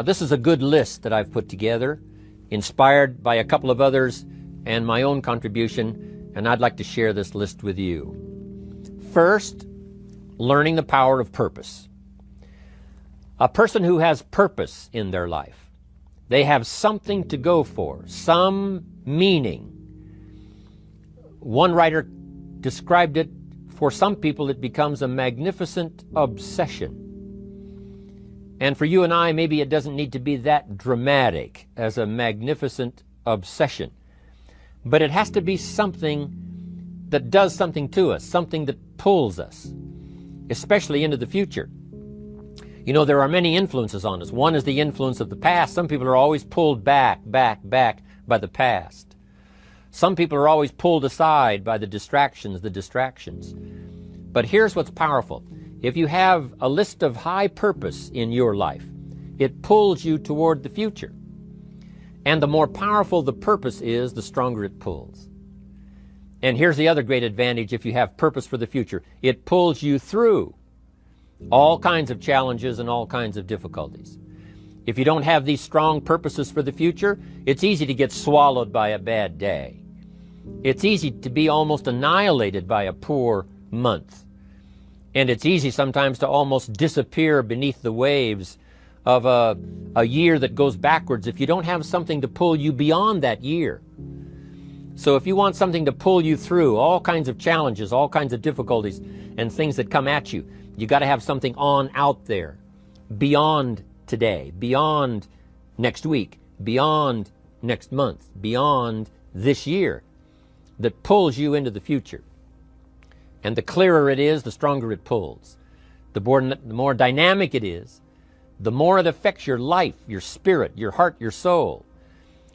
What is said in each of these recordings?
This is a good list that I've put together, inspired by a couple of others and my own contribution, and I'd like to share this list with you. First, learning the power of purpose. A person who has purpose in their life, they have something to go for, some meaning. One writer described it, for some people it becomes a magnificent obsession. And for you and I, maybe it doesn't need to be that dramatic as a magnificent obsession. But it has to be something that does something to us, something that pulls us, especially into the future. You know, there are many influences on us. One is the influence of the past. Some people are always pulled back by the past. Some people are always pulled aside by the distractions. But here's what's powerful. If you have a list of high purpose in your life, it pulls you toward the future. And the more powerful the purpose is, the stronger it pulls. And here's the other great advantage if you have purpose for the future. It pulls you through all kinds of challenges and all kinds of difficulties. If you don't have these strong purposes for the future, it's easy to get swallowed by a bad day. It's easy to be almost annihilated by a poor month. And it's easy sometimes to almost disappear beneath the waves of a year that goes backwards if you don't have something to pull you beyond that year. So if you want something to pull you through all kinds of challenges, all kinds of difficulties and things that come at you, you got to have something on out there beyond today, beyond next week, beyond next month, beyond this year, that pulls you into the future. And the clearer it is, the stronger it pulls. The more dynamic it is, the more it affects your life, your spirit, your heart, your soul.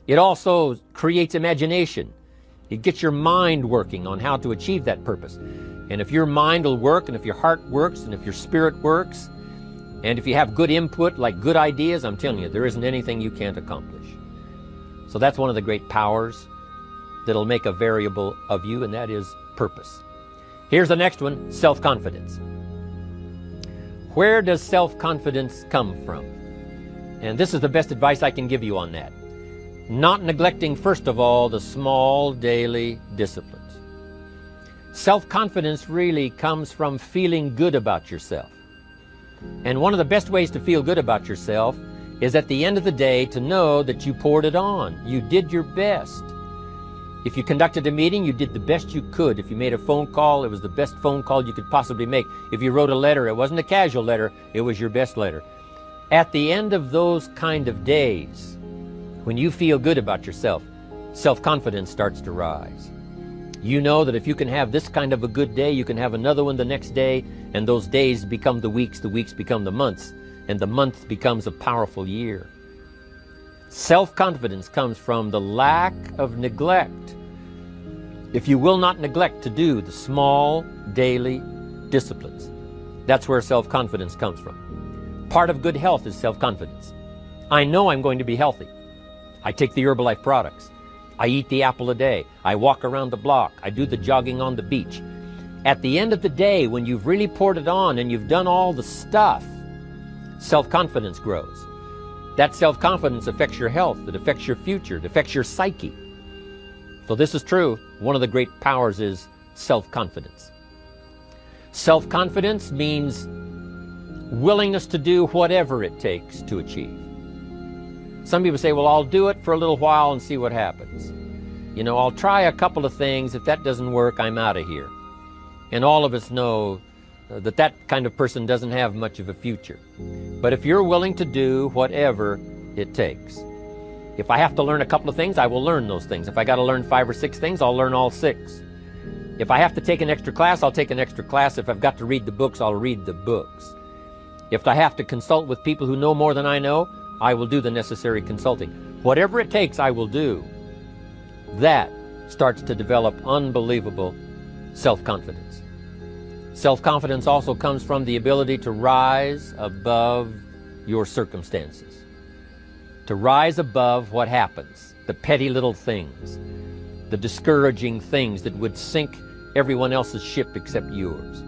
It also creates imagination. It gets your mind working on how to achieve that purpose. And if your mind will work, and if your heart works, and if your spirit works, and if you have good input, like good ideas, I'm telling you, there isn't anything you can't accomplish. So that's one of the great powers that'll make a variable of you, and that is purpose. Here's the next one, self-confidence. Where does self-confidence come from? And this is the best advice I can give you on that. Not neglecting, first of all, the small daily disciplines. Self-confidence really comes from feeling good about yourself. And one of the best ways to feel good about yourself is at the end of the day to know that you poured it on. You did your best. If you conducted a meeting, you did the best you could. If you made a phone call, it was the best phone call you could possibly make. If you wrote a letter, it wasn't a casual letter, it was your best letter. At the end of those kind of days, when you feel good about yourself, self-confidence starts to rise. You know that if you can have this kind of a good day, you can have another one the next day, and those days become the weeks become the months, and the month becomes a powerful year. Self-confidence comes from the lack of neglect. If you will not neglect to do the small daily disciplines, that's where self-confidence comes from. Part of good health is self-confidence. I know I'm going to be healthy. I take the Herbalife products. I eat the apple a day. I walk around the block. I do the jogging on the beach. At the end of the day, when you've really poured it on and you've done all the stuff, self-confidence grows. That self-confidence affects your health, it affects your future, it affects your psyche. So this is true. One of the great powers is self-confidence. Self-confidence means willingness to do whatever it takes to achieve. Some people say, well, I'll do it for a little while and see what happens. You know, I'll try a couple of things. If that doesn't work, I'm out of here. And all of us know that kind of person doesn't have much of a future. But if you're willing to do whatever it takes, if I have to learn a couple of things, I will learn those things. If I got to learn 5 or 6 things, I'll learn all 6. If I have to take an extra class, I'll take an extra class. If I've got to read the books, I'll read the books. If I have to consult with people who know more than I know, I will do the necessary consulting. Whatever it takes, I will do. That starts to develop unbelievable self-confidence. Self-confidence also comes from the ability to rise above your circumstances, to rise above what happens, the petty little things, the discouraging things that would sink everyone else's ship except yours,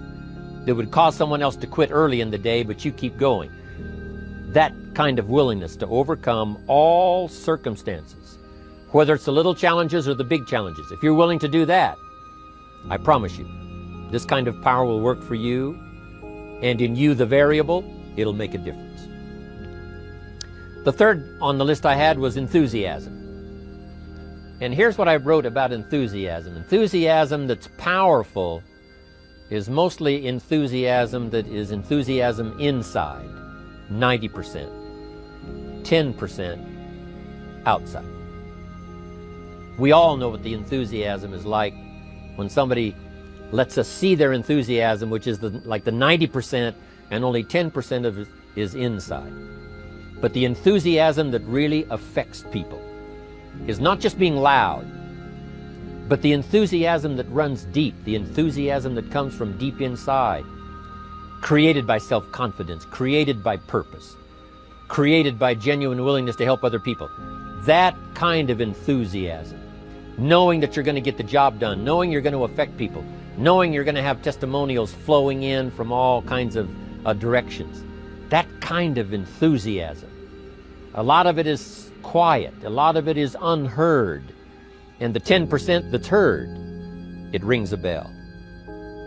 that would cause someone else to quit early in the day, but you keep going. that kind of willingness to overcome all circumstances, whether it's the little challenges or the big challenges. If you're willing to do that, I promise you, this kind of power will work for you, and in you, the variable, it'll make a difference. The third on the list I had was enthusiasm. And here's what I wrote about enthusiasm. Enthusiasm that's powerful is mostly enthusiasm that is enthusiasm inside, 90%, 10% outside. We all know what the enthusiasm is like when somebody lets us see their enthusiasm, which is like the 90%, and only 10% of it is inside. But the enthusiasm that really affects people is not just being loud, but the enthusiasm that runs deep, the enthusiasm that comes from deep inside, created by self-confidence, created by purpose, created by genuine willingness to help other people. That kind of enthusiasm, knowing that you're going to get the job done, knowing you're going to affect people, knowing you're going to have testimonials flowing in from all kinds of directions. That kind of enthusiasm. A lot of it is quiet. A lot of it is unheard. And the 10% that's heard, it rings a bell.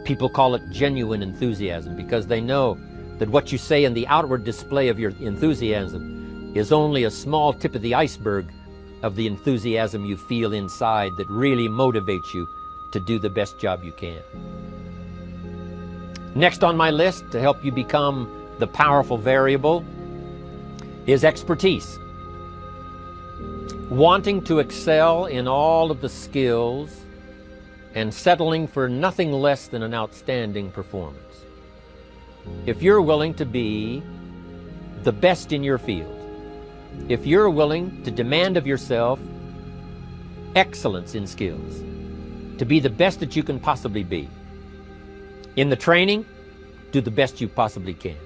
People call it genuine enthusiasm because they know that what you say in the outward display of your enthusiasm is only a small tip of the iceberg of the enthusiasm you feel inside that really motivates you to do the best job you can. Next on my list to help you become the powerful variable is expertise. Wanting to excel in all of the skills and settling for nothing less than an outstanding performance. If you're willing to be the best in your field, if you're willing to demand of yourself excellence in skills, to be the best that you can possibly be. In the training, do the best you possibly can.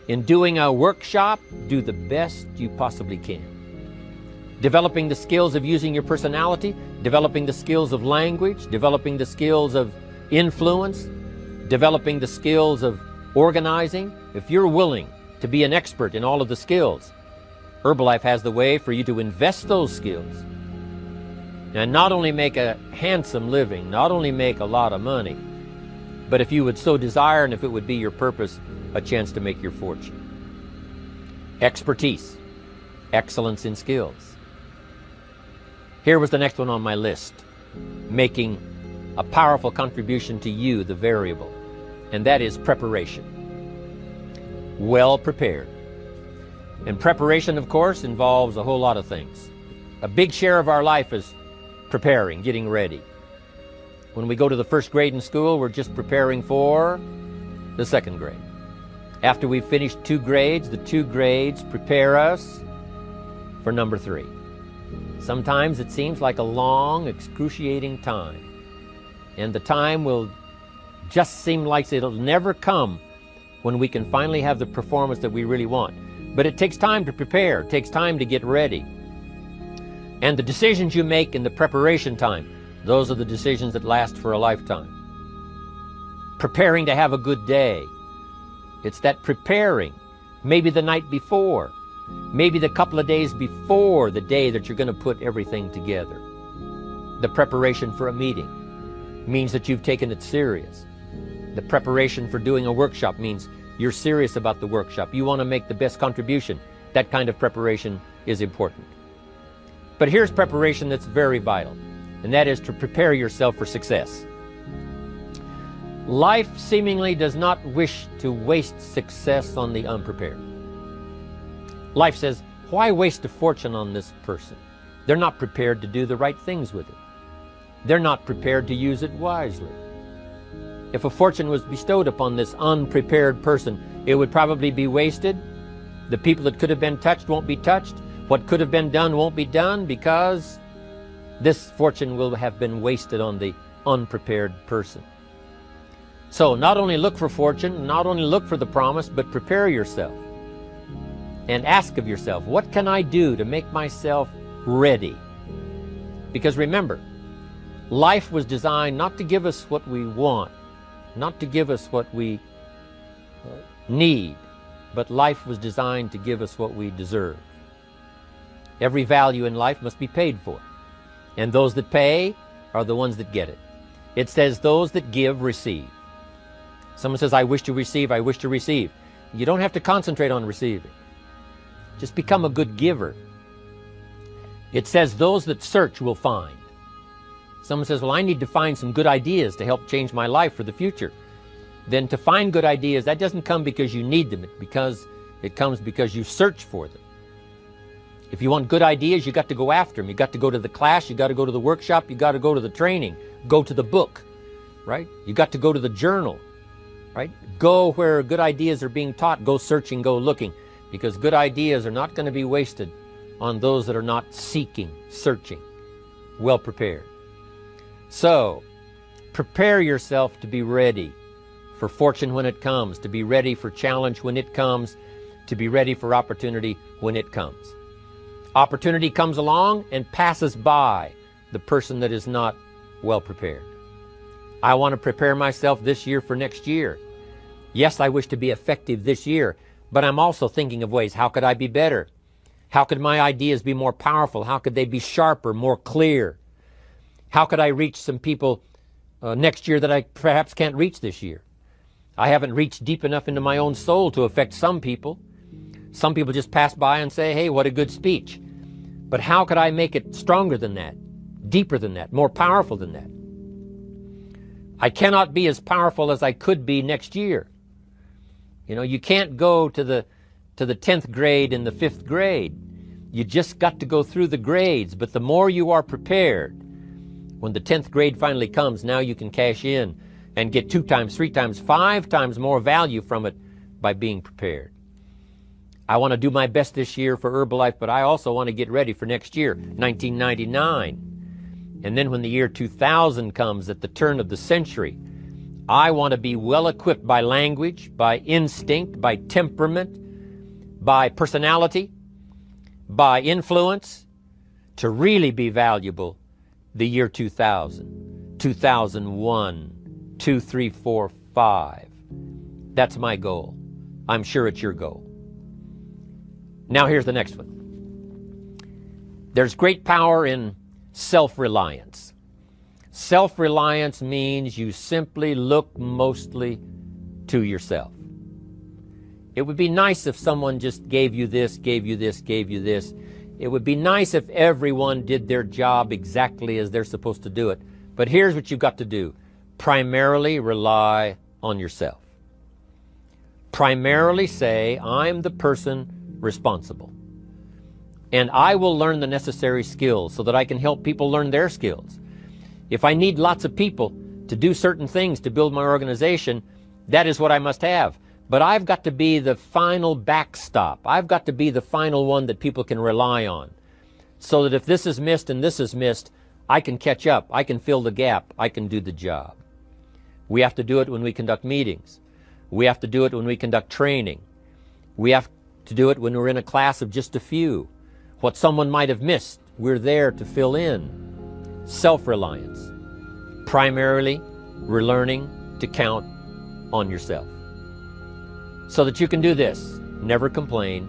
In doing a workshop, do the best you possibly can. Developing the skills of using your personality, developing the skills of language, developing the skills of influence, developing the skills of organizing. If you're willing to be an expert in all of the skills, Herbalife has the way for you to invest those skills and not only make a handsome living, not only make a lot of money, but if you would so desire and if it would be your purpose, a chance to make your fortune. Expertise, excellence in skills. Here was the next one on my list, making a powerful contribution to you, the variable, and that is preparation. Well prepared. And preparation, of course, involves a whole lot of things. A big share of our life is preparing, getting ready. When we go to the first grade in school, we're just preparing for the second grade. After we've finished 2 grades, the 2 grades prepare us for number 3. Sometimes it seems like a long, excruciating time. And the time will just seem like it'll never come when we can finally have the performance that we really want. But it takes time to prepare. It takes time to get ready. And the decisions you make in the preparation time, those are the decisions that last for a lifetime. Preparing to have a good day. It's that preparing, maybe the night before, maybe the couple of days before the day that you're going to put everything together. The preparation for a meeting means that you've taken it serious. The preparation for doing a workshop means you're serious about the workshop. You want to make the best contribution. That kind of preparation is important. But here's preparation that's very vital, and that is to prepare yourself for success. Life seemingly does not wish to waste success on the unprepared. Life says, why waste a fortune on this person? They're not prepared to do the right things with it. They're not prepared to use it wisely. If a fortune was bestowed upon this unprepared person, it would probably be wasted. The people that could have been touched won't be touched. What could have been done won't be done because this fortune will have been wasted on the unprepared person. So not only look for fortune, not only look for the promise, but prepare yourself and ask of yourself, what can I do to make myself ready? Because remember, life was designed not to give us what we want, not to give us what we need, but life was designed to give us what we deserve. Every value in life must be paid for, and those that pay are the ones that get it. It says those that give receive. Someone says, I wish to receive, I wish to receive. You don't have to concentrate on receiving. Just become a good giver. It says those that search will find. Someone says, well, I need to find some good ideas to help change my life for the future. Then to find good ideas, that doesn't come because you need them. It comes because you search for them. If you want good ideas, you got to go after them. You got to go to the class, you got to go to the workshop, you got to go to the training, go to the book, right? You got to go to the journal, right? Go where good ideas are being taught, go searching, go looking, because good ideas are not going to be wasted on those that are not seeking, searching, well prepared. So, prepare yourself to be ready for fortune when it comes, to be ready for challenge when it comes, to be ready for opportunity when it comes. Opportunity comes along and passes by the person that is not well prepared. I want to prepare myself this year for next year. Yes, I wish to be effective this year, but I'm also thinking of ways, how could I be better? How could my ideas be more powerful? How could they be sharper, more clear? How could I reach some people next year that I perhaps can't reach this year? I haven't reached deep enough into my own soul to affect some people. Some people just pass by and say, hey, what a good speech. But how could I make it stronger than that, deeper than that, more powerful than that? I cannot be as powerful as I could be next year. You know, you can't go to the 10th grade in the 5th grade. You just got to go through the grades. But the more you are prepared, when the 10th grade finally comes, now you can cash in and get 2 times, 3 times, 5 times more value from it by being prepared. I want to do my best this year for Herbalife, but I also want to get ready for next year, 1999. And then when the year 2000 comes, at the turn of the century, I want to be well equipped by language, by instinct, by temperament, by personality, by influence, to really be valuable the year 2000, 2001, 2, 3, 4, 5. That's my goal. I'm sure it's your goal. Now here's the next one. There's great power in self-reliance. Self-reliance means you simply look mostly to yourself. It would be nice if someone just gave you this, gave you this, gave you this. It would be nice if everyone did their job exactly as they're supposed to do it. But here's what you've got to do. Primarily rely on yourself. Primarily say, I'm the person responsible. And I will learn the necessary skills so that I can help people learn their skills. If I need lots of people to do certain things to build my organization, that is what I must have. But I've got to be the final backstop. I've got to be the final one that people can rely on. So that if this is missed and this is missed, I can catch up. I can fill the gap. I can do the job. We have to do it when we conduct meetings. We have to do it when we conduct training. We have to do it when we're in a class of just a few. What someone might have missed, we're there to fill in. Self-reliance. Primarily, we're learning to count on yourself. So that you can do this, never complain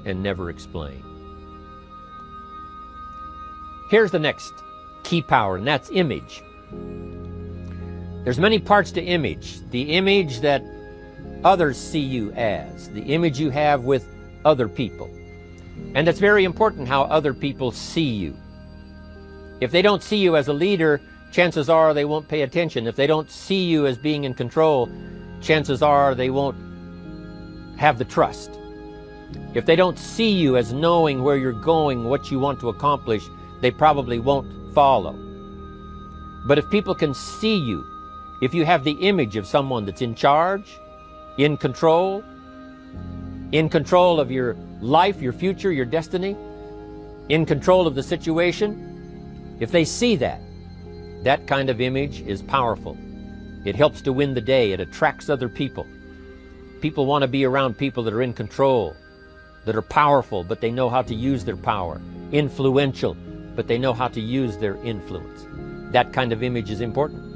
and never explain. Here's the next key power, and that's image. There's many parts to image. The image that others see you as, the image you have with other people. And it's very important how other people see you. If they don't see you as a leader, chances are they won't pay attention. If they don't see you as being in control, chances are they won't have the trust. If they don't see you as knowing where you're going, what you want to accomplish, they probably won't follow. But if people can see you, if you have the image of someone that's in charge, in control of your life, your future, your destiny, in control of the situation, if they see that, that kind of image is powerful. It helps to win the day. It attracts other people. People want to be around people that are in control, that are powerful, but they know how to use their power. Influential, but they know how to use their influence. That kind of image is important.